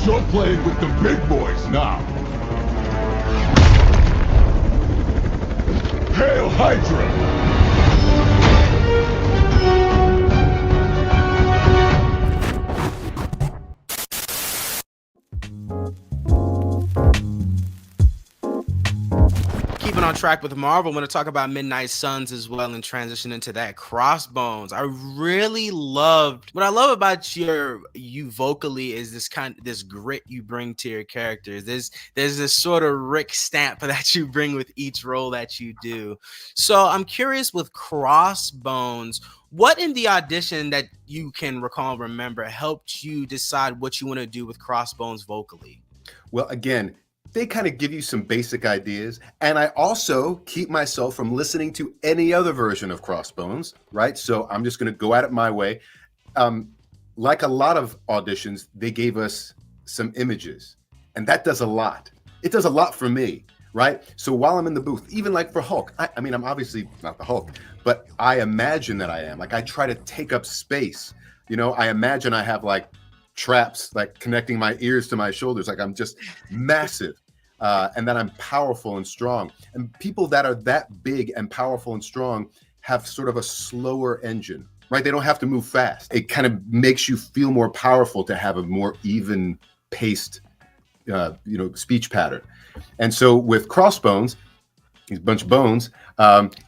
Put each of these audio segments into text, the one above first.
You're playing with the big boys now. Hail Hydra! Keeping on track with Marvel, I'm going to talk about Midnight Suns as well and transition into that. Crossbones. I really loved what I love about you vocally is this grit you bring to your characters. There's this sort of Rick stamp that you bring with each role that you do. So I'm curious with Crossbones, what in the audition that you can recall, remember, helped you decide what you want to do with Crossbones vocally? Well, again, they kind of give you some basic ideas. And I also keep myself from listening to any other version of Crossbones, right? So I'm just going to go at it my way. Like a lot of auditions, they gave us some images, and that does a lot. It does a lot for me, right? So while I'm in the booth, even like for Hulk, I mean, I'm obviously not the Hulk, but I imagine that I am. Like I try to take up space. You know, I imagine I have like traps like connecting my ears to my shoulders, like I'm just massive. And that I'm powerful and strong. And people that are that big and powerful and strong have sort of a slower engine, right? They don't have to move fast. It kind of makes you feel more powerful to have a more even paced, speech pattern. And so with Crossbones, these bunch of bones,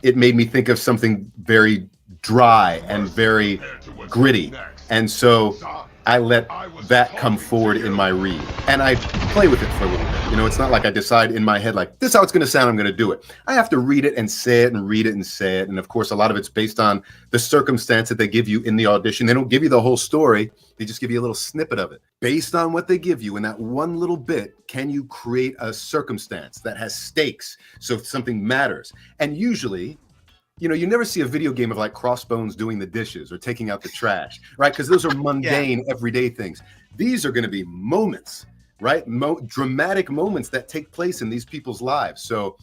it made me think of something very dry and very gritty. And so I let that come forward in my read, and I play with it for a little bit. You know, it's not like I decide in my head, like, this is how it's going to sound, I'm going to do it. I have to read it and say it and read it and say it. And of course, a lot of it's based on the circumstance that they give you in the audition. They don't give you the whole story. They just give you a little snippet of it. Based on what they give you in that one little bit, can you create a circumstance that has stakes so something matters? And usually, you know, you never see a video game of like Crossbones doing the dishes or taking out the trash, right? Because those are mundane, everyday things. These are going to be moments, right? Dramatic moments that take place in these people's lives. So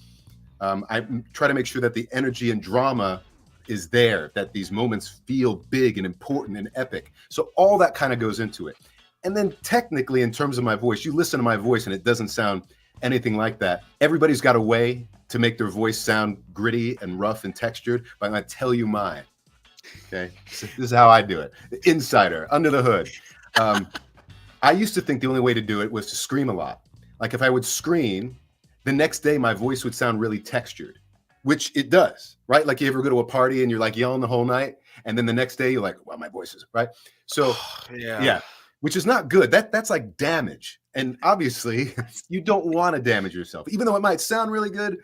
I try to make sure that the energy and drama is there, that these moments feel big and important and epic. So all that kind of goes into it. And then technically, in terms of my voice, you listen to my voice and it doesn't sound anything like that. Everybody's got a way to make their voice sound gritty and rough and textured, but I'm going to tell you mine. Okay, so this is how I do it. The insider, under the hood. I used to think the only way to do it was to scream a lot. Like if I would scream, the next day my voice would sound really textured, which it does, right? Like you ever go to a party and you're like yelling the whole night, and then the next day you're like, well, my voice is right. So yeah, which is not good. That's like damage. And obviously you don't want to damage yourself, even though it might sound really good.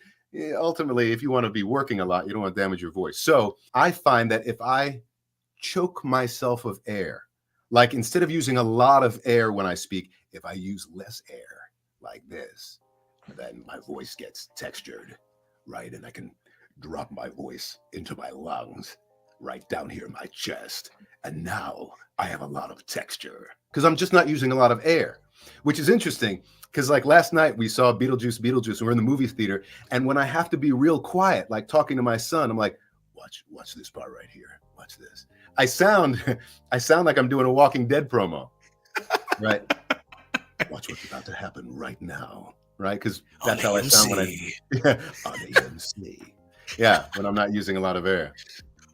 Ultimately, if you want to be working a lot, you don't want to damage your voice. So I find that if I choke myself of air, like instead of using a lot of air when I speak, if I use less air like this, then my voice gets textured, right? And I can drop my voice into my lungs, right down here in my chest. And now I have a lot of texture because I'm just not using a lot of air, which is interesting. Because like last night we saw Beetlejuice, and we're in the movie theater. And when I have to be real quiet, like talking to my son, I'm like, watch this part right here. Watch this. I sound like I'm doing a Walking Dead promo, right? Watch what's about to happen right now, right? Because that's how I sound when on AMC. Yeah, when I'm not using a lot of air.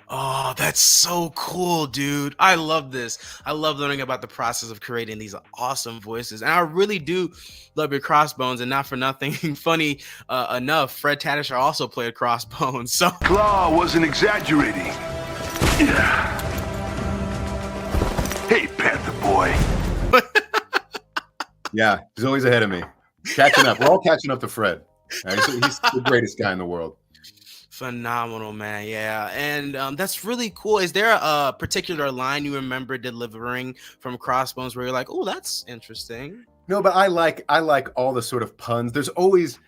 Oh, that's so cool, dude. I love this. I love learning about the process of creating these awesome voices. And I really do love your Crossbones, and not for nothing. Funny enough, Fred Tatasciore also played Crossbones. So Claw wasn't exaggerating. Yeah. Hey, Panther boy. Yeah, he's always ahead of me. Catching up. We're all catching up to Fred. Right? He's the greatest guy in the world. Phenomenal, man. Yeah. And that's really cool. Is there a particular line you remember delivering from Crossbones where you're like, oh, that's interesting? No, but I like all the sort of puns. There's always,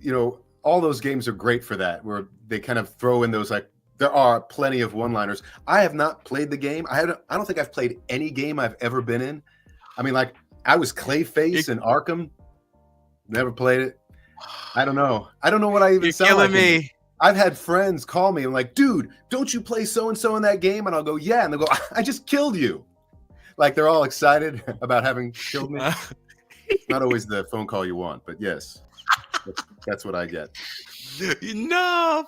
you know, all those games are great for that, where they kind of throw in those, like, there are plenty of one-liners. I have not played the game. I don't think I've played any game I've ever been in. I mean, like, I was Clayface in Arkham. Never played it. I don't know. I don't know what I even sound like. You're killing me. I've had friends call me and like, dude, don't you play so-and-so in that game? And I'll go, yeah. And they'll go, I just killed you. Like they're all excited about having killed me. Not always the phone call you want, but yes, that's what I get. No.